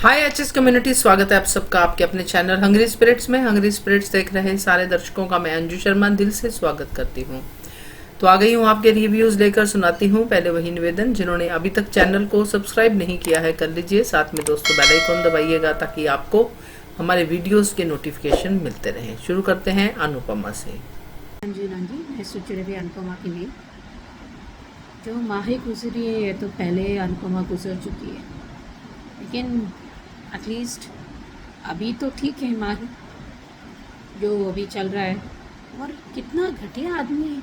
हाय HS community, स्वागत है आप सबका आपके अपने चैनल हंग्री स्पिरिट्स में। हंग्री स्पिरिट्स देख रहे सारे दर्शकों का मैं अंजू शर्मा दिल से स्वागत करती हूँ। तो आ गई हूँ आपके रिव्यूज लेकर, सुनाती हूँ। पहले वही निवेदन, जिन्होंने अभी तक चैनल को सब्सक्राइब नहीं किया है कर लीजिए, साथ में दोस्तों बेल आइकन दबाइएगा ताकि आपको हमारे वीडियोस के नोटिफिकेशन मिलते रहें। शुरू करते हैं अनुपमा से। जी मैं सोच रही थी अनुपमा के लिए जो माही गुजरी है, ये तो पहले अनुपमा गुजर चुकी है, लेकिन एटलीस्ट अभी तो ठीक है माही जो अभी चल रहा है। और कितना घटिया आदमी है,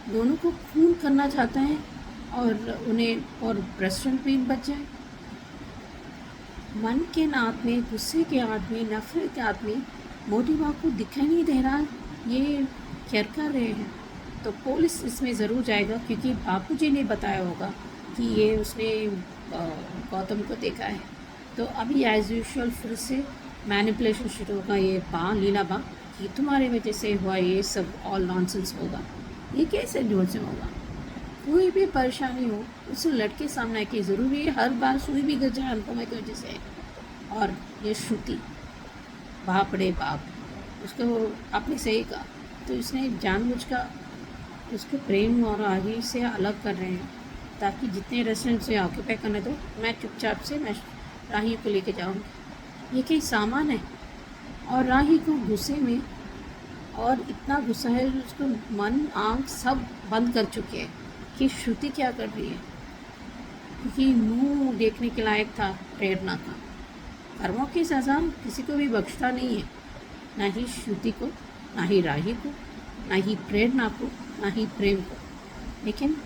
दोनों को खून करना चाहता है और उन्हें और रेस्टोरेंट में बच जाए। मन के आदमी, गुस्से के आदमी, नफरत के आदमी मोटी बात को दिखाई नहीं दे रहा, ये क्या कर रहे हैं। तो पुलिस इसमें ज़रूर जाएगा, क्योंकि बापूजी ने बताया होगा कि ये उसने गौतम को देखा है। तो अभी एज यूजुअल फिर से मैनिपुलेशन शुरू होगा, ये लीना कि तुम्हारे वजह से हुआ, ये सब ऑल नॉनसेंस होगा। ये कैसे जोर से होगा? कोई भी परेशानी हो उस लड़के सामने की ज़रूरी है, हर बार सुई भी गिर जाए अनुपमा की वजह से। और ये श्रुति, बाप रे बाप, उसको आपने सही कहा, तो इसने जानबूझकर उसके प्रेम और आगे से अलग कर रहे हैं ताकि जितने रेस्टोरेंट से ऑक्यूपाई करने दो, मैं चुपचाप से मैं राही को लेके जाऊँगी। ये कई सामान है और राही को गुस्से में, और इतना गुस्सा है उसको मन आँख सब बंद कर चुके हैं कि श्रुति क्या कर रही है, क्योंकि मुंह देखने के लायक था प्रेरणा का। कर्मों की सज़ा किसी को भी बख्शता नहीं है, ना ही श्रुति को, ना ही राही को, ना ही प्रेरणा को, ना ही प्रेम को। लेकिन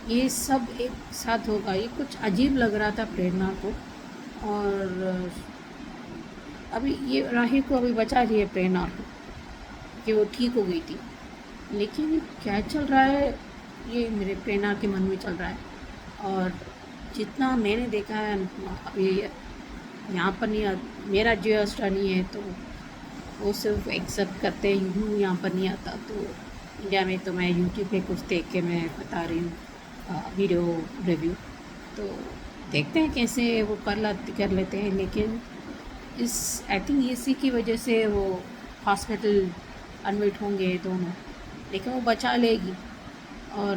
ये सब एक साथ होगा, ये कुछ अजीब लग रहा था प्रेरणा को। और अभी ये राही को अभी बचा रही है प्रेरणा को कि वो ठीक हो गई थी, लेकिन क्या चल रहा है ये मेरे प्रेरणा के मन में चल रहा है। और जितना मैंने देखा है अभी यहाँ पर नहीं, मेरा जियो स्टार नहीं है तो वो सिर्फ एक्सेप्ट करते यूँ यहाँ पर नहीं आता। तो इंडिया में तो मैं यूट्यूब पे कुछ देख के मैं बता रही हूँ वीडियो रिव्यू, तो देखते हैं कैसे वो कर लेते हैं। लेकिन इस आई थिंक इसी की वजह से वो हॉस्पिटल एडमिट होंगे दोनों, लेकिन वो बचा लेगी और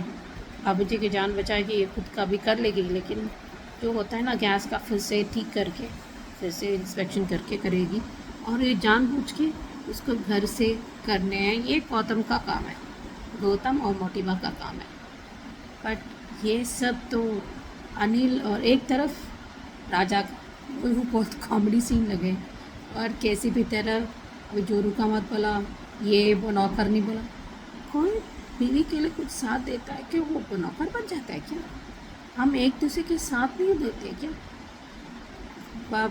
बाबूजी की जान बचाएगी, ये खुद का भी कर लेगी। लेकिन जो होता है ना, गैस का फिर से ठीक करके, फिर से इंस्पेक्शन करके करेगी, और ये जानबूझ के उसको घर से करने हैं। ये गौतम का काम है, गौतम और मोटिबा का काम है। बट ये सब तो अनिल और एक तरफ राजा का, वो बहुत कॉमेडी सीन लगे। और कैसी भी तरह वो जो रुका मत बोला, ये वो नौकर नहीं बोला, कौन बीवी के लिए कुछ साथ देता है कि वो नौकर बन जाता है क्या? हम एक दूसरे के साथ नहीं देते क्या?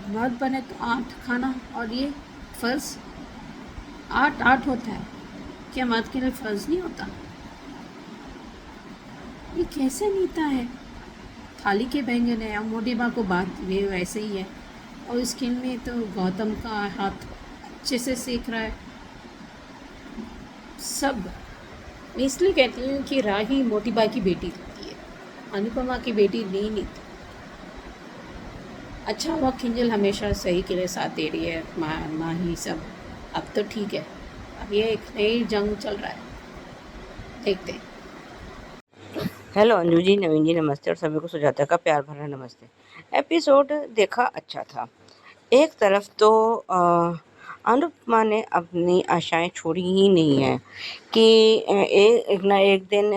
मर्द बने तो 8 खाना, और ये फ़र्ज़ 8 होता है, क्या मर्द के लिए फ़र्ज़ नहीं होता? ये कैसे नीता है? थाली के बैंगन है, मोटिबा को बात वे वैसे ही है, और इसके में तो गौतम का हाथ अच्छे से सीख रहा है सब। मैं इसलिए कहती हूँ कि राही मोटिबा की बेटी होती है, अनुपमा की बेटी नहीं थी। अच्छा हुआ किंजल हमेशा सही के लिए साथ दे रही है, माँ ही सब। अब तो ठीक है, अब ये एक नई जंग चल रहा है, देखते हैं। हेलो अंजू जी, नवीन जी नमस्ते, और सभी को सुजाता का प्यार भरा नमस्ते। एपिसोड देखा, अच्छा था। एक तरफ तो अनुपमा ने अपनी आशाएं छोड़ी ही नहीं है कि एक ना एक दिन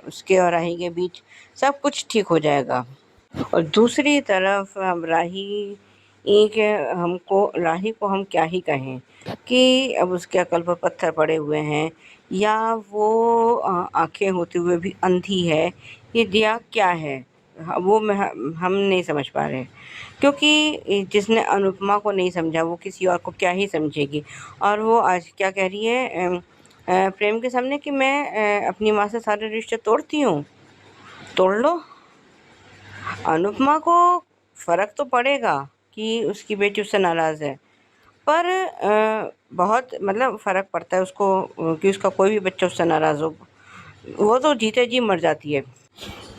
उसके और राही के बीच सब कुछ ठीक हो जाएगा। और दूसरी तरफ राही को हम क्या ही कहें कि अब उसके अकल पर पत्थर पड़े हुए हैं, या वो आंखें होते हुए भी अंधी है, ये दिया क्या है वो हम नहीं समझ पा रहे, क्योंकि जिसने अनुपमा को नहीं समझा वो किसी और को क्या ही समझेगी। और वो आज क्या कह रही है प्रेम के सामने कि मैं अपनी माँ से सारे रिश्ते तोड़ती हूँ। तोड़ लो, अनुपमा को फ़र्क तो पड़ेगा कि उसकी बेटी उससे नाराज़ है, पर बहुत मतलब फ़र्क पड़ता है उसको कि उसका कोई भी बच्चा उससे नाराज़ हो, वो तो जीते जी मर जाती है।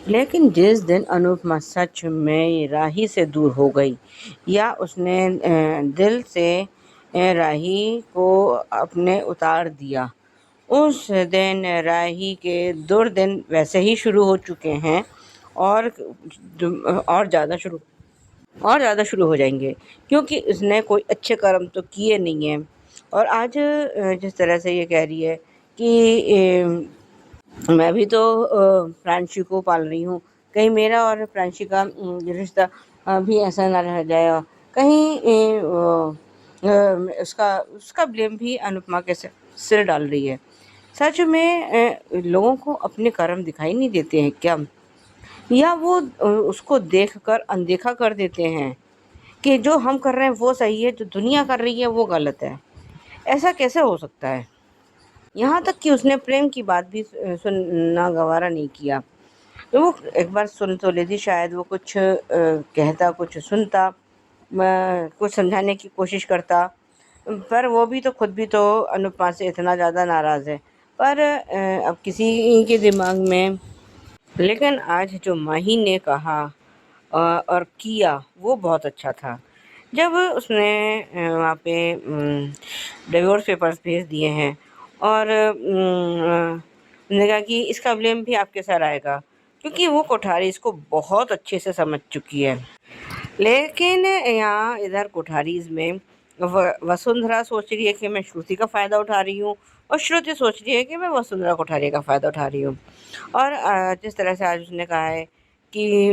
लेकिन जिस दिन अनुपमा सच में राही से दूर हो गई या उसने दिल से राही को अपने उतार दिया, उस दिन राही के दुर्दिन वैसे ही शुरू हो चुके हैं और और ज़्यादा शुरू और ज़्यादा शुरू हो जाएंगे, क्योंकि उसने कोई अच्छे कर्म तो किए नहीं हैं। और आज जिस तरह से ये कह रही है कि मैं भी तो प्रांशी को पाल रही हूँ, कहीं मेरा और प्रांशी का रिश्ता भी ऐसा ना रह जाए, कहीं उसका उसका ब्लेम भी अनुपमा के सिर डाल रही है। सच में लोगों को अपने कर्म दिखाई नहीं देते हैं क्या, या वो उसको देखकर अनदेखा कर देते हैं कि जो हम कर रहे हैं वो सही है, जो दुनिया कर रही है वो गलत है। ऐसा कैसे हो सकता है? यहाँ तक कि उसने प्रेम की बात भी सुनना गवारा नहीं किया। तो वो एक बार सुन तो लेती, शायद वो कुछ कहता, कुछ सुनता, कुछ समझाने की कोशिश करता, पर वो भी तो खुद भी तो अनुपमा से इतना ज़्यादा नाराज़ है। पर अब किसी के दिमाग में, लेकिन आज जो माही ने कहा और किया वो बहुत अच्छा था। जब उसने वहाँ पे डिवोर्स पेपर्स भेज दिए हैं और उसने कहा कि इसका ब्लेम भी आपके सर आएगा, क्योंकि वो कोठारी इसको बहुत अच्छे से समझ चुकी है। लेकिन यहाँ इधर कोठारीज में वसुंधरा सोच रही है कि मैं श्रुति का फ़ायदा उठा रही हूँ, और श्रुति सोच रही है कि मैं वसुंधरा कोठारी का फ़ायदा उठा रही हूँ। और जिस तरह से आज उसने कहा है कि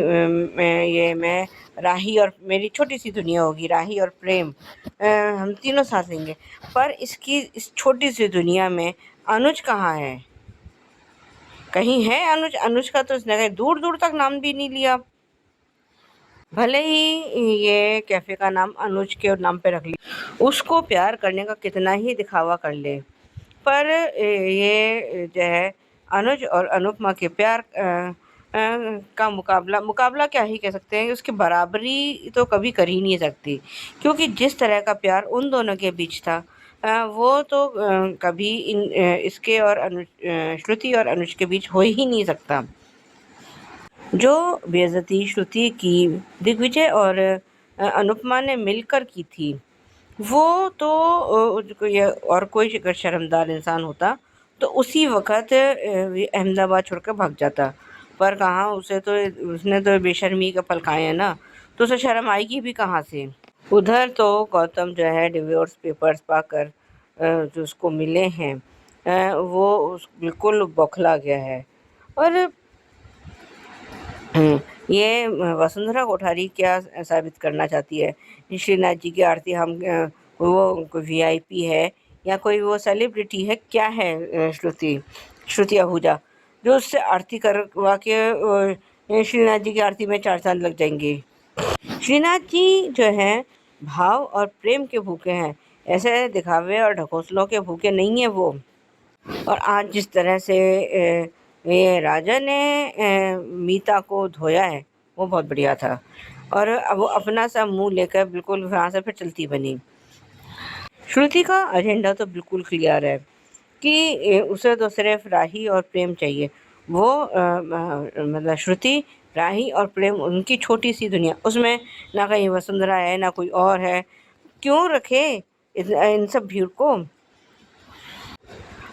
मैं राही और मेरी छोटी सी दुनिया होगी, राही और प्रेम, हम तीनों साथ रहेंगे। पर इस छोटी सी दुनिया में अनुज कहाँ है? कहीं है अनुज? अनुज का तो इसने कहीं दूर दूर तक नाम भी नहीं लिया। भले ही ये कैफे का नाम अनुज के नाम पे रख लिया, उसको प्यार करने का कितना ही दिखावा कर ले, पर ये जो है अनुज और अनुपमा के प्यार का मुकाबला क्या ही कह सकते हैं, उसकी बराबरी तो कभी कर ही नहीं सकती, क्योंकि जिस तरह का प्यार उन दोनों के बीच था वो तो कभी इसके और श्रुति और अनुज के बीच हो ही नहीं सकता। जो बेइज्जती श्रुति की दिग्विजय और अनुपमा ने मिलकर की थी, वो तो और कोई अगर शर्मदार इंसान होता तो उसी वक़्त अहमदाबाद छोड़कर भाग जाता। पर कहाँ, उसने तो बेशर्मी के पल खाए हैं ना, तो उसे शर्म आएगी भी कहाँ से? उधर तो गौतम जो है डिवोर्स पेपर्स पाकर जो उसको मिले हैं वो बिल्कुल बौखला गया है। और ये वसुंधरा कोठारी क्या साबित करना चाहती है? श्रीनाथ जी की आरती हम वो कोई वीआईपी है या कोई वो सेलिब्रिटी है क्या है? श्रुति आहूजा जो उससे आरती करवा के श्रीनाथ जी की आरती में 4 चांद लग जाएंगे। श्रीनाथ जी जो हैं भाव और प्रेम के भूखे हैं, ऐसे दिखावे और ढकोसलों के भूखे नहीं है वो। और आज जिस तरह से ये राजा ने मीता को धोया है वो बहुत बढ़िया था, और अब वो अपना सा मुंह लेकर बिल्कुल वहाँ से फिर चलती बनी। श्रुति का एजेंडा तो बिल्कुल क्लियर है कि उसे तो सिर्फ राही और प्रेम चाहिए। वो मतलब श्रुति, राही और प्रेम, उनकी छोटी सी दुनिया, उसमें ना कहीं वसुंधरा है ना कोई और है। क्यों रखे इन सब भीड़ को?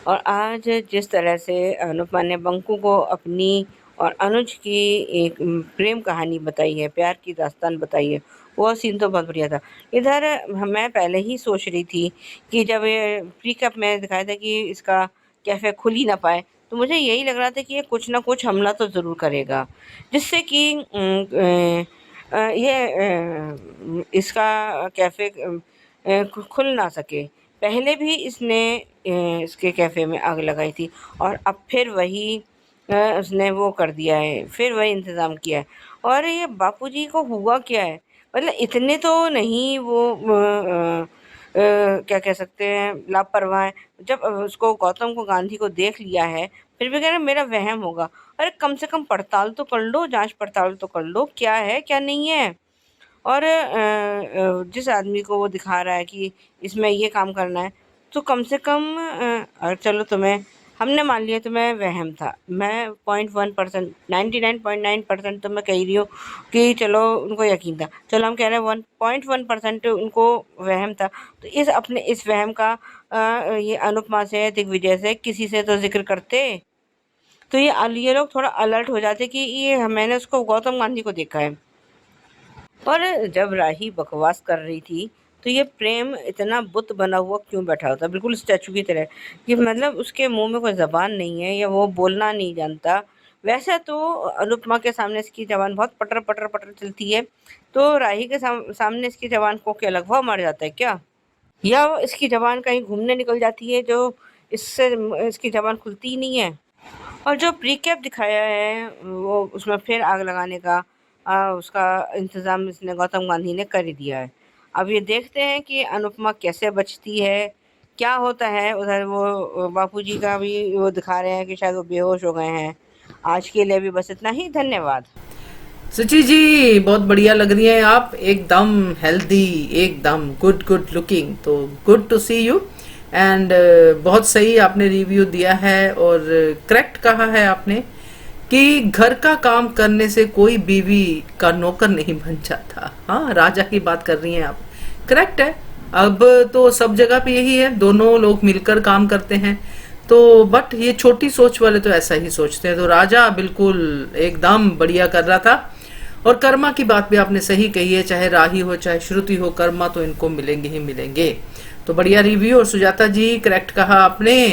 और आज जिस तरह से अनुपमा ने बंकू को अपनी और अनुज की एक प्रेम कहानी बताई है, प्यार की दास्तान बताई है, वो सीन तो बहुत बढ़िया था। इधर मैं पहले ही सोच रही थी कि जब ये प्रीकप में दिखाया था कि इसका कैफ़े खुल ही ना पाए, तो मुझे यही लग रहा था कि ये कुछ ना कुछ हमला तो ज़रूर करेगा, जिससे कि इसका कैफ़े खुल ना सके। पहले भी इसने इसके कैफ़े में आग लगाई थी, और अब फिर वही उसने वो कर दिया है, फिर वही इंतज़ाम किया है। और ये बापूजी को हुआ क्या है? मतलब इतने तो नहीं वो क्या कह सकते हैं, लापरवाह हैं। जब उसको गौतम को गांधी को देख लिया है, फिर भी कह रहे हैं मेरा वहम होगा। अरे कम से कम पड़ताल तो कर लो, जांच पड़ताल तो कर लो, क्या है क्या नहीं है। और जिस आदमी को वो दिखा रहा है कि इसमें ये काम करना है, तो कम से कम चलो तुम्हें हमने मान लिया तो मैं वहम था, मैं 0.1%, 99.9% तो मैं कह रही हूँ कि चलो उनको यकीन था, चलो हम कह रहे हैं 1.1% उनको वहम था। तो इस वहम का ये अनुपमा से, दिग्विजय से, किसी से तो जिक्र करते, तो ये लोग थोड़ा अलर्ट हो जाते कि ये मैंने उसको गौतम गांधी को देखा है। और जब राही बकवास कर रही थी तो ये प्रेम इतना बुत बना हुआ क्यों बैठा होता, बिल्कुल स्टैचू की तरह, कि मतलब उसके मुंह में कोई जबान नहीं है या वो बोलना नहीं जानता। वैसे तो अनुपमा के सामने इसकी जबान बहुत पटर पटर पटर चलती है, तो राही के सामने इसकी जबान को क्या लगभग मर जाता है क्या, या इसकी जबान कहीं घूमने निकल जाती है जो इससे इसकी जबान खुलती ही नहीं है। और जो प्रीकैप दिखाया है वो उसमें फिर आग लगाने का उसका इंतज़ाम इसने गौतम गांधी ने कर ही दिया है। अब ये देखते हैं कि अनुपमा कैसे बचती है, क्या होता है। उधर वो बापूजी का भी वो दिखा रहे हैं कि शायद वो बेहोश हो गए हैं। आज के लिए भी बस इतना ही, धन्यवाद। सची जी बहुत बढ़िया लग रही हैं आप, एकदम हेल्दी, एकदम गुड गुड लुकिंग। तो good to see you and बहुत सही आपने रिव्यू दिया है और करेक्ट कहा है आपने कि घर का काम करने से कोई बीवी का नौकर नहीं बन जाता। हाँ, राजा की बात कर रही हैं आप, करेक्ट है। अब तो सब जगह पे यही है, दोनों लोग मिलकर काम करते हैं। तो बट ये छोटी सोच वाले तो ऐसा ही सोचते हैं। तो राजा बिल्कुल एकदम बढ़िया कर रहा था। और कर्मा की बात भी आपने सही कही है, चाहे राही हो चाहे श्रुति हो, कर्मा तो इनको मिलेंगे ही मिलेंगे। तो बढ़िया रिव्यू। और सुजाता जी करेक्ट कहा आपने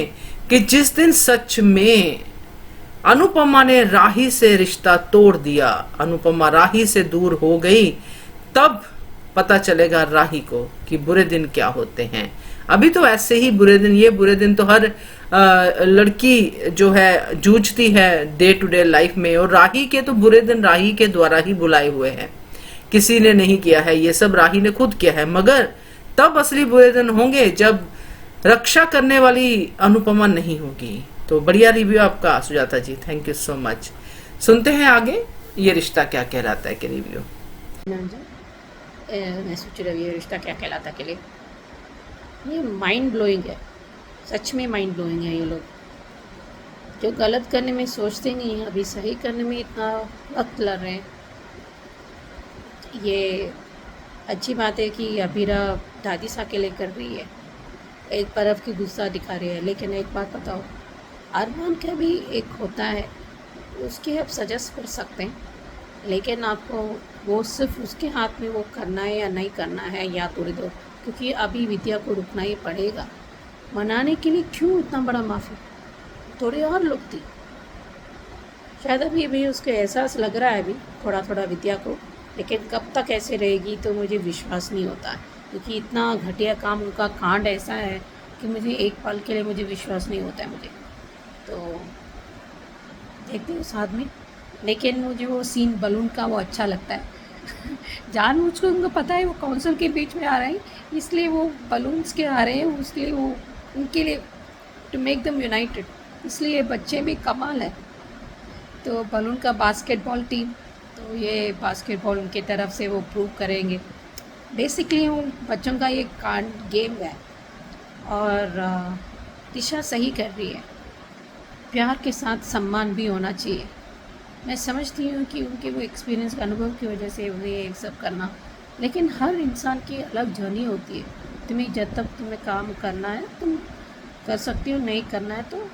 कि जिस दिन सच में अनुपमा ने राही से रिश्ता तोड़ दिया, अनुपमा राही से दूर हो गई, तब पता चलेगा राही को कि बुरे दिन क्या होते हैं। अभी तो ऐसे ही बुरे दिन, ये बुरे दिन तो हर लड़की जो है जूझती है डे टू डे लाइफ में। और राही के तो बुरे दिन राही के द्वारा ही बुलाए हुए हैं, किसी ने नहीं किया है, ये सब राही ने खुद किया है। मगर तब असली बुरे दिन होंगे जब रक्षा करने वाली अनुपमा नहीं होगी। तो बढ़िया रिव्यू आपका सुजाता जी, थैंक यू सो मच। सुनते हैं आगे ये रिश्ता क्या कहलाता है के रिव्यू। मैं सोच रही हूँ ये रिश्ता क्या कहलाता के लिए, ये माइंड ब्लोइंग है, सच में माइंड ब्लोइंग है। ये लोग जो गलत करने में सोचते नहीं हैं, अभी सही करने में इतना वक्त लग रहे हैं। ये अच्छी बात है कि अभीरा दादी सा के लिए कर रही है, एक तरफ की गुस्सा दिखा रही है। लेकिन एक बात बताओ, अरमान का भी एक होता है, उसके आप सजेस्ट कर सकते हैं, लेकिन आपको वो सिर्फ उसके हाथ में वो करना है या नहीं करना है या तोड़ दो, क्योंकि अभी विद्या को रुकना ही पड़ेगा। मनाने के लिए क्यों इतना बड़ा माफ़ी, थोड़े और लोग थी। शायद अभी भी उसको एहसास लग रहा है अभी थोड़ा थोड़ा विद्या को, लेकिन कब तक ऐसे रहेगी तो मुझे विश्वास नहीं होता है, क्योंकि इतना घटिया काम, उनका कांड ऐसा है कि मुझे एक पल के लिए मुझे विश्वास नहीं होता है मुझे। तो देखते हैं साथ में। लेकिन मुझे वो सीन बलून का वो अच्छा लगता है जानबूझकर उनको पता है वो काउंसिल के बीच में आ रहे हैं, इसलिए वो बलून्स के आ रहे हैं, इसलिए वो उनके लिए टू मेक देम यूनाइटेड, इसलिए बच्चे भी कमाल है। तो बलून का बास्केटबॉल टीम, तो ये बास्केटबॉल उनकी तरफ से वो प्रूव करेंगे। बेसिकली उन बच्चों का ये कांड गेम है। और दिशा सही कर रही है, प्यार के साथ सम्मान भी होना चाहिए। मैं समझती हूँ कि उनके वो एक्सपीरियंस अनुभव की वजह से उन्हें ये सब करना, लेकिन हर इंसान की अलग जर्नी होती है। तुम्हें जब तक तुम्हें काम करना है तुम कर सकती हो, नहीं करना है तो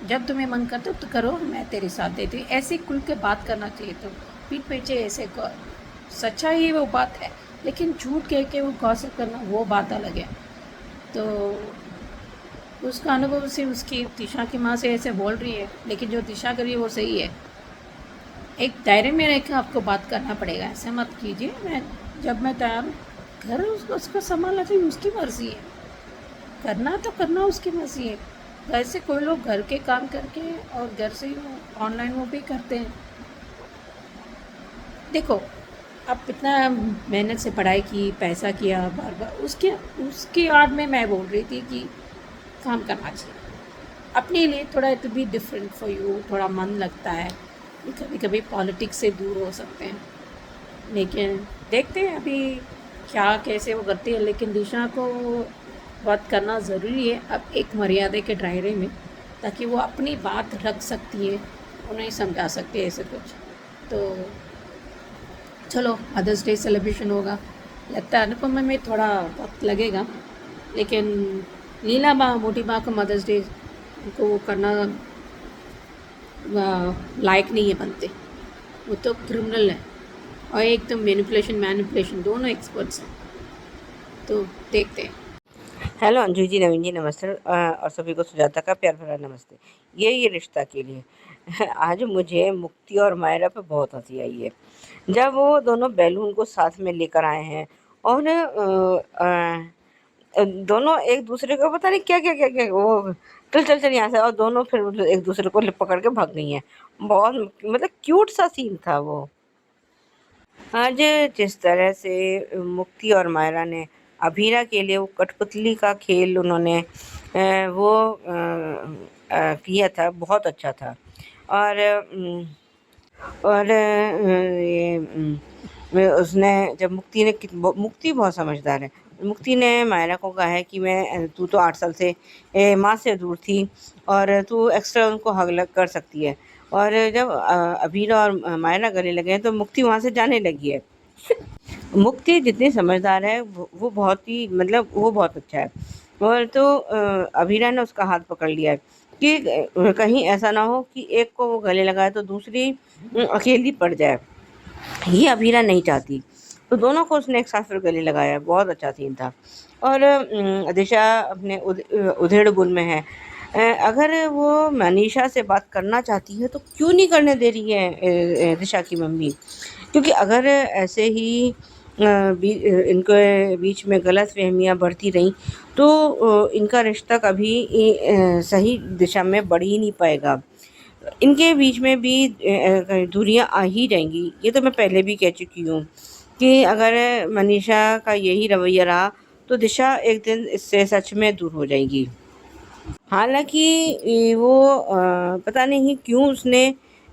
जब तुम्हें मन करता है तो करो, मैं तेरे साथ देती हूँ। ऐसे खुल के बात करना चाहिए। तो पीठ पीछे ऐसे सच्चाई वो बात है, लेकिन झूठ कह के वो गॉसिप करना वो बात अलग है। तो उसका अनुभव से उसकी दिशा की माँ से ऐसे बोल रही है, लेकिन जो दिशा कर रही है वो सही है। एक दायरे में रहकर आपको बात करना पड़ेगा, ऐसे मत कीजिए। जब मैं तैयार हूँ, घर उसको संभालना चाहिए, उसकी मर्ज़ी है, करना तो करना उसकी मर्ज़ी है। घर से कोई लोग घर के काम करके और घर से ऑनलाइन वो भी करते हैं। देखो, अब इतना मेहनत से पढ़ाई की, पैसा किया, बार बार उसके आड़ में मैं बोल रही थी कि काम करना चाहिए अपने लिए, थोड़ा it be different for you, थोड़ा मन लगता है। कभी कभी पॉलिटिक्स से दूर हो सकते हैं, लेकिन देखते हैं अभी क्या कैसे वो करती है। लेकिन दिशा को बात करना ज़रूरी है अब एक मर्यादा के दायरे में, ताकि वो अपनी बात रख सकती है, वो नहीं समझा सकती ऐसे कुछ। तो चलो मदर्स डे सेलिब्रेशन होगा, लगता है अनुपमा में थोड़ा वक्त लगेगा, लेकिन लीला माँ मोटी माँ को मदर्स डे को वो करना लायक नहीं है बनते, वो तो क्रिमिनल है और एक तो मैनिपुलेशन दोनों एक्सपर्ट्स हैं। तो देखते हैं। हेलो अंजू जी, नवीन जी, नमस्ते, और सभी को सुजाता का प्यार भरा नमस्ते। ये रिश्ता के लिए आज मुझे मुक्ति और मायरा पे बहुत हंसी आई है जब वो दोनों बैलून को साथ में लेकर आए हैं और दोनों एक दूसरे को पता नहीं क्या क्या क्या क्या वो चल चल चल यहाँ से, और दोनों फिर एक दूसरे को पकड़ के भाग गई हैं। बहुत मतलब क्यूट सा सीन था वो। आज जिस तरह से मुक्ति और मायरा ने अभीरा के लिए वो कठपुतली का खेल उन्होंने वो किया था, बहुत अच्छा था। और उसने जब मुक्ति बहुत समझदार है। मुक्ति ने मायरा को कहा है कि तू तो 8 साल से माँ से दूर थी और तू एक्स्ट्रा उनको हग कर सकती है। और जब अभीरा और मायरा गले लगे हैं तो मुक्ति वहाँ से जाने लगी है। मुक्ति जितनी समझदार है वो बहुत ही मतलब वो बहुत अच्छा है। और तो अभीरा ने उसका हाथ पकड़ लिया है कि कहीं ऐसा ना हो कि एक को वो गले लगाए तो दूसरी अकेली पड़ जाए, ये अभीरा नहीं चाहती। तो दोनों को उसने एक साथ फिर गले लगाया, बहुत अच्छा सीन था। और दिशा अपने उधेड़ बुन में है। अगर वो मनीषा से बात करना चाहती है तो क्यों नहीं करने दे रही है दिशा की मम्मी, क्योंकि अगर ऐसे ही इनके बीच में गलतफहमियाँ बढ़ती रहीं तो इनका रिश्ता कभी सही दिशा में बढ़ ही नहीं पाएगा। इनके बीच में भी दूरियां आ ही जाएंगी। ये तो मैं पहले भी कह चुकी हूँ कि अगर मनीषा का यही रवैया रहा तो दिशा एक दिन इससे सच में दूर हो जाएगी। हालांकि वो पता नहीं क्यों उसने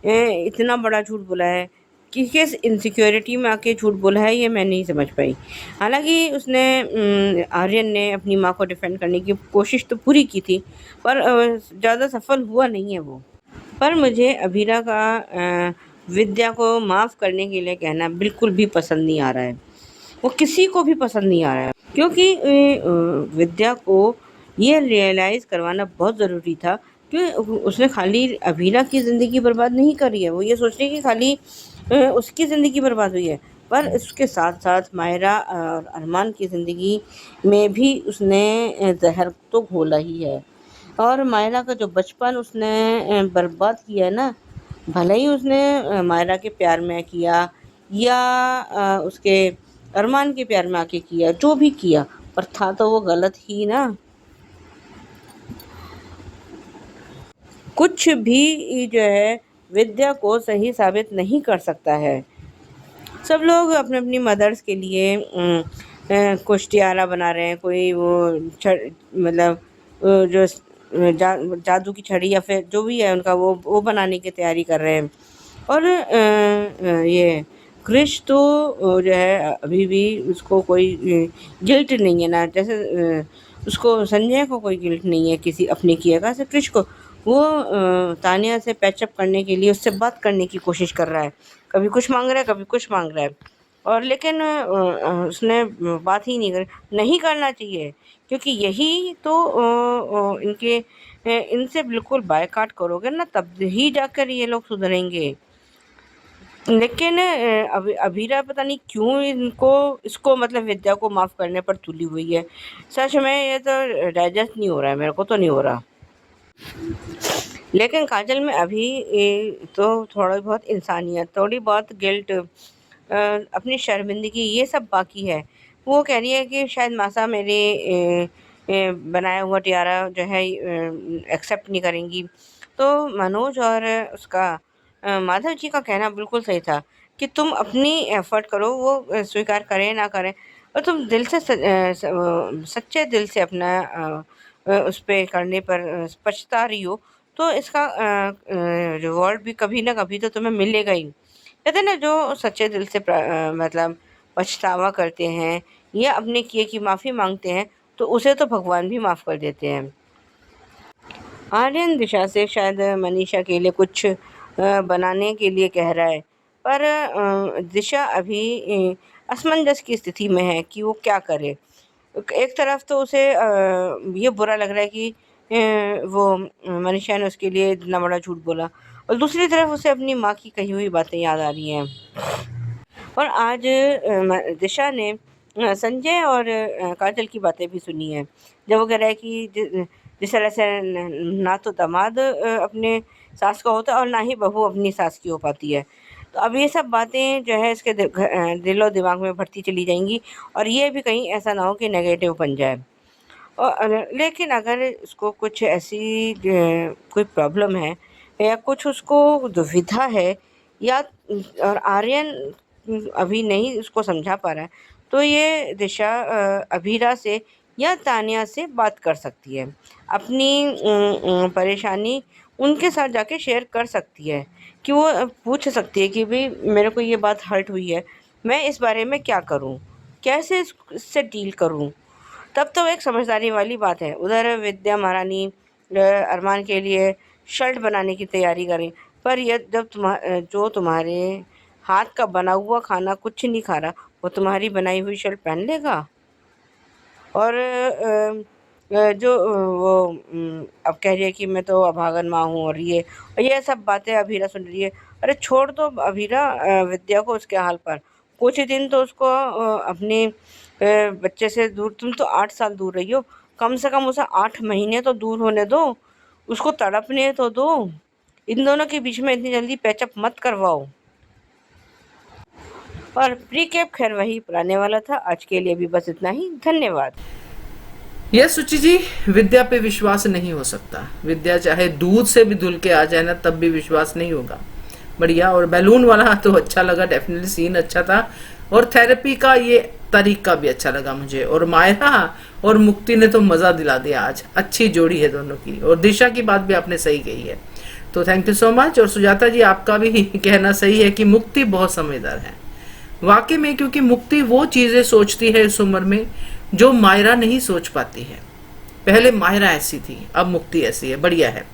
इतना बड़ा झूठ बोला है, कि किस इनसिक्योरिटी में आके झूठ बोला है, ये मैं नहीं समझ पाई। हालांकि उसने आर्यन ने अपनी माँ को डिफेंड करने की कोशिश तो पूरी की थी, पर ज़्यादा सफल हुआ नहीं है वो। पर मुझे अभीरा का विद्या को माफ़ करने के लिए कहना बिल्कुल भी पसंद नहीं आ रहा है। वो किसी को भी पसंद नहीं आ रहा है, क्योंकि विद्या को ये रियलाइज़ करवाना बहुत ज़रूरी था कि उसने खाली अभीरा की ज़िंदगी बर्बाद नहीं करी है। वो ये सोच रही है कि खाली उसकी ज़िंदगी बर्बाद हुई है, पर इसके साथ साथ मायरा और अरमान की ज़िंदगी में भी उसने ज़हर तो घोला ही है। और मायरा का जो बचपन उसने बर्बाद किया है ना, भले ही उसने मायरा के प्यार में किया या उसके अरमान के प्यार में आके किया, जो भी किया, पर था तो वो गलत ही ना। कुछ भी जो है विद्या को सही साबित नहीं कर सकता है। सब लोग अपने अपनी मदर्स के लिए कुछ टियारा बना रहे हैं, कोई वो मतलब जो जादू की छड़ी या फिर जो भी है उनका वो बनाने की तैयारी कर रहे हैं। और ये क्रिश तो जो है अभी भी उसको कोई गिल्ट नहीं है ना, जैसे उसको संजय को कोई गिल्ट नहीं है किसी अपने किए का, ऐसे क्रिश को वो तानिया से पैचअप करने के लिए उससे बात करने की कोशिश कर रहा है। कभी कुछ मांग रहा है, कभी कुछ मांग रहा है, और लेकिन उसने बात ही नहीं करना चाहिए, क्योंकि यही तो इनके इनसे बिल्कुल बायकॉट करोगे ना तब ही जाकर ये लोग सुधरेंगे। लेकिन अभीरा पता नहीं क्यों इसको मतलब विद्या को माफ़ करने पर तुली हुई है। सच में ये तो डाइजेस्ट नहीं हो रहा है, मेरे को तो नहीं हो रहा। लेकिन काजल में अभी तो थोड़ी बहुत इंसानियत, थोड़ी बहुत गिल्ट, अपनी शर्मिंदगी, ये सब बाकी है। वो कह रही है कि शायद मासा मेरे बनाया हुआ टियारा जो है एक्सेप्ट नहीं करेंगी। तो मनोज और उसका माधव जी का कहना बिल्कुल सही था कि तुम अपनी एफर्ट करो, वो स्वीकार करें ना करें, और तुम दिल से सच्चे दिल से अपना उस पे करने पर पछता रही हो तो इसका रिवॉर्ड भी कभी ना कभी तो तुम्हें मिलेगा ही। कहते हैं ना, जो सच्चे दिल से मतलब पछतावा करते हैं या अपने किए की माफ़ी मांगते हैं तो उसे तो भगवान भी माफ़ कर देते हैं। आर्यन दिशा से शायद मनीषा के लिए कुछ बनाने के लिए कह रहा है, पर दिशा अभी असमंजस की स्थिति में है कि वो क्या करे। एक तरफ तो उसे ये बुरा लग रहा है कि वो मनीषा ने उसके लिए इतना बड़ा झूठ बोला, और दूसरी तरफ उसे अपनी माँ की कही हुई बातें याद आ रही हैं। और आज दिशा ने संजय और काजल की बातें भी सुनी है, जब वो कह रहा है कि जिस तरह से ना तो दामाद अपने सास का होता है और ना ही बहू अपनी सास की हो पाती है। तो अब ये सब बातें जो है इसके दिलो दिमाग में भरती चली जाएंगी, और ये भी कहीं ऐसा ना हो कि नेगेटिव बन जाए। और लेकिन अगर उसको कुछ ऐसी कोई प्रॉब्लम है या कुछ उसको दुविधा है, या और आर्यन अभी नहीं उसको समझा पा रहा है, तो ये दिशा अभीरा से या तानिया से बात कर सकती है। अपनी परेशानी उनके साथ जाके शेयर कर सकती है, कि वो पूछ सकती है कि भाई मेरे को ये बात हर्ट हुई है, मैं इस बारे में क्या करूं, कैसे इससे डील करूं। तब तो एक समझदारी वाली बात है। उधर विद्या महारानी अरमान के लिए शर्ट बनाने की तैयारी करें, पर यह जब जो तुम्हारे हाथ का बना हुआ खाना कुछ नहीं खा रहा, वो तुम्हारी बनाई हुई शर्ट पहन लेगा। और जो वो अब कह रही है कि मैं तो अभागन माँ हूँ, और ये सब बातें अभीरा सुन रही है। अरे छोड़ दो अभीरा विद्या को उसके हाल पर, कुछ ही दिन तो उसको अपने बच्चे से दूर, तुम तो 8 साल दूर रही हो, कम से कम उसे 8 महीने तो दूर होने दो, उसको तड़पने तो दो। इन दोनों के बीच में इतनी जल्दी पैचअप मत करवाओ। और प्रीकेप खैर वही पुराने वाला था। आज के लिए भी बस इतना ही। धन्यवाद। यह सुचि जी, विद्या पे विश्वास नहीं हो सकता। विद्या चाहे दूध से भी धुल के आ जाए ना, तब भी विश्वास नहीं होगा। बढ़िया। और बैलून वाला तो अच्छा लगा, डेफिनेटली सीन अच्छा था। और थेरेपी का ये तरीका भी अच्छा लगा मुझे। और मायरा और मुक्ति ने तो मजा दिला दिया आज। अच्छी जोड़ी है दोनों की। और दिशा की बात भी आपने सही कही है, तो थैंक यू सो मच। और सुजाता जी, आपका भी कहना सही है कि मुक्ति बहुत समझदार है वाकई में, क्योंकि मुक्ति वो चीजें सोचती है इस उम्र में जो मायरा नहीं सोच पाती है। पहले मायरा ऐसी थी, अब मुक्ति ऐसी है। बढ़िया है।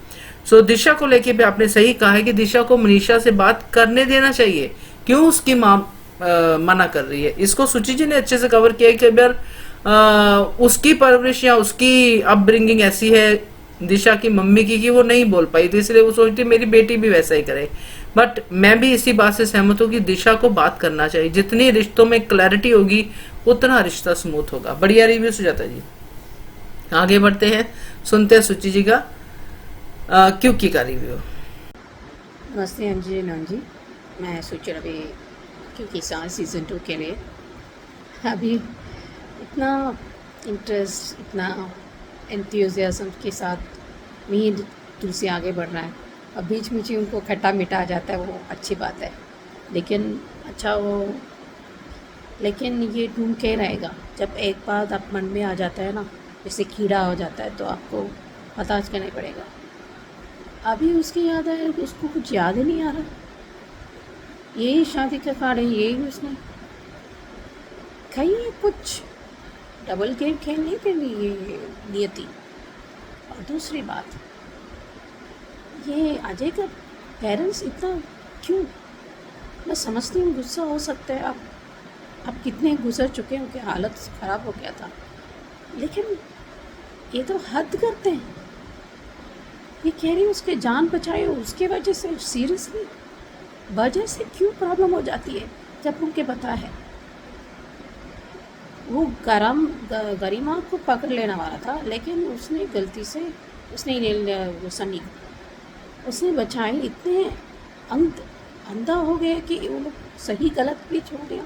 सो दिशा को लेके भी आपने सही कहा है कि दिशा को मनीषा से बात करने देना चाहिए। क्यों उसकी माँ मना कर रही है? इसको सुचि जी ने अच्छे से कवर किया कि अगर उसकी परवरिश या उसकी अपब्रिंगिंग ऐसी है दिशा की मम्मी की कि वो नहीं बोल पाई थी, इसलिए वो सोचती मेरी बेटी भी वैसा ही करे। बट मैं भी इसी बात से सहमत हूँ कि दिशा को बात करना चाहिए। जितनी रिश्तों में क्लैरिटी होगी उतना रिश्ता स्मूथ होगा। बढ़िया रिव्यू सुजाता जी। आगे बढ़ते हैं, सुनते हैं सुचि जी का क्योंकि का रिव्यू। नमस्ते अंजलि नाम जी, मैं सोच रहा अभी क्योंकि सीज़न 2 के लिए अभी इतना इंटरेस्ट, इतना एंथुसियाज्म के साथ मीड तुलसी आगे बढ़ रहा है। अब बीच में उनको खट्टा मीठा आ जाता है, वो अच्छी बात है। लेकिन लेकिन ये ढूंढ के रहेगा। जब एक बात आप मन में आ जाता है ना, जैसे कीड़ा हो जाता है, तो आपको बर्दाश्त करना पड़ेगा। अभी उसकी याद आया, उसको कुछ याद ही नहीं आ रहा। यही शादी का कार्ड है, यही उसने कहीं कुछ डबल गेम खेलने के लिए नियति। और दूसरी बात, ये अजय का पेरेंट्स इतना क्यों? मैं समझती हूँ गुस्सा हो सकता है, अब कितने गुजर चुके हैं, उनकी हालत ख़राब हो गया था, लेकिन ये तो हद करते हैं। ये कह रही है उसके जान बचाए, उसके वजह से सीरियसली वजह से क्यों प्रॉब्लम हो जाती है? जब उनके पता है वो गरिमा को पकड़ लेने वाला था, लेकिन उसने गलती से वो सनी उसने बचाए। इतने अंधा हो गए कि वो लोग सही गलत भी छोड़ दिया।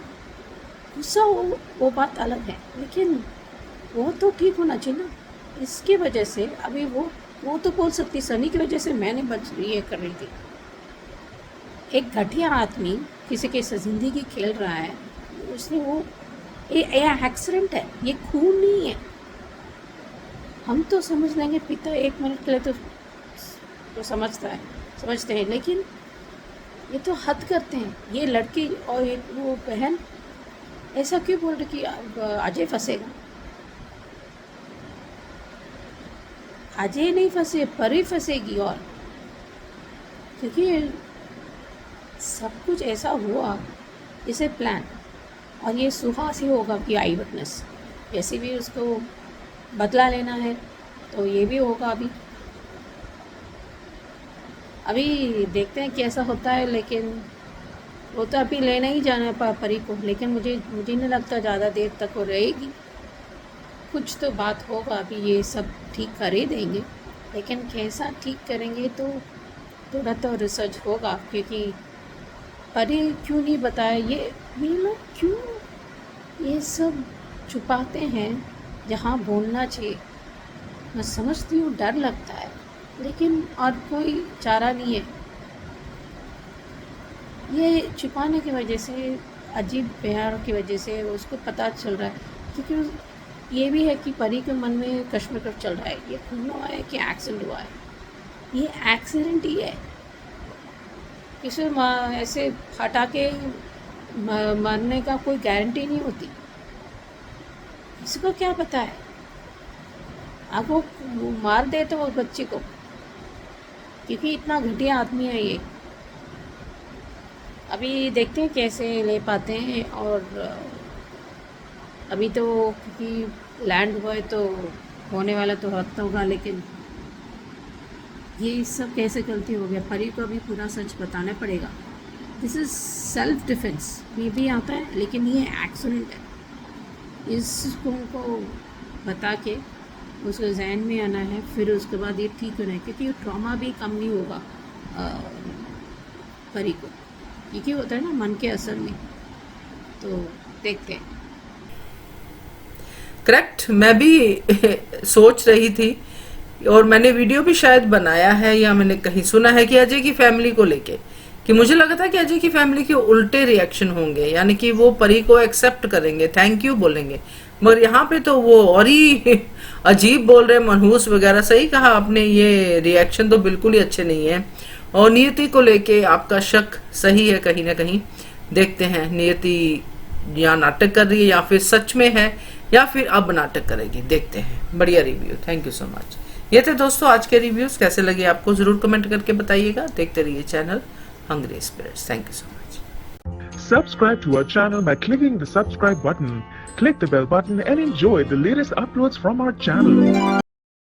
गुस्सा वो बात अलग है, लेकिन वो तो ठीक होना चाहिए ना। इसकी वजह से अभी वो तो बोल सकती सनी की वजह से मैंने ये कर रही थी। एक घटिया आदमी किसी के ज़िंदगी खेल रहा है, उसने ये एक्सीडेंट है, ये खून नहीं है। हम तो समझ लेंगे पिता 1 मिनट के लिए तो समझते हैं, लेकिन ये तो हद करते हैं। ये लड़की और वो बहन ऐसा क्यों बोल रही कि अजय फंसेगा? अजय नहीं फंसे, परी फंसेगी। और क्योंकि सब कुछ ऐसा हुआ इसे प्लान, और ये सुहास ही होगा कि आई विटनेस। वैसे भी उसको बदला लेना है तो ये भी होगा। अभी देखते हैं कैसा होता है, लेकिन वो तो अभी लेना ही जाना है परी को। लेकिन मुझे नहीं लगता ज़्यादा देर तक वो रहेगी। कुछ तो बात होगा, अभी ये सब ठीक कर ही देंगे, लेकिन कैसा ठीक करेंगे तो थोड़ा तो रिसर्च होगा। क्योंकि परी क्यों नहीं बताया, ये लोग क्यों ये सब छुपाते हैं जहाँ बोलना चाहिए। मैं समझती हूँ डर लगता है, लेकिन और कोई चारा नहीं है। ये छुपाने की वजह से, अजीब प्यार की वजह से उसको पता चल रहा है। क्योंकि ये भी है कि परी के मन में कश्मकश चल रहा है, ये खून हुआ है कि एक्सीडेंट हुआ है। ये एक्सीडेंट ही है, इसे ऐसे हटा के मरने का कोई गारंटी नहीं होती। इसको क्या पता है, अब वो मार दे तो वो बच्चे को, क्योंकि इतना घटिया आदमी है ये। अभी देखते हैं कैसे ले पाते हैं। और अभी तो क्योंकि लैंड हुआ है तो होने वाला तो हद होगा, लेकिन ये सब कैसे गलती हो गया। परी को अभी पूरा सच बताना पड़ेगा। दिस इज़ सेल्फ डिफेंस में भी आता है, लेकिन ये एक्सीडेंट है। इसको उनको बता के उसको जहन में आना है, फिर उसके बाद ये ठीक होना है। क्योंकि ट्रॉमा भी कम नहीं होगा परी को, क्योंकि होता है ना मन के असर में। तो देखते हैं। करेक्ट, मैं भी सोच रही थी, और मैंने वीडियो भी शायद बनाया है या मैंने कहीं सुना है कि अजय की फैमिली को लेके, कि मुझे लगा था कि अजय की फैमिली के उल्टे रिएक्शन होंगे, यानी कि वो परी को एक्सेप्ट करेंगे, थैंक यू बोलेंगे। मगर यहाँ पे तो वो और ही अजीब बोल रहे, मनहूस वगैरह। सही कहा आपने, ये रिएक्शन तो बिल्कुल ही अच्छे नहीं है। और नियति को लेके आपका शक सही है कहीं ना कहीं। देखते हैं नियति या नाटक कर रही है या फिर सच में है, या फिर अब नाटक करेगी। देखते हैं। बढ़िया review, thank you so much. ये थे दोस्तों आज के रिव्यूज। कैसे लगे आपको जरूर कमेंट करके बताइएगा। देखते रहिए channel hungry spirits. Thank you so much. Subscribe to our channel by clicking the subscribe button. Click the bell button and enjoy the latest uploads from our channel.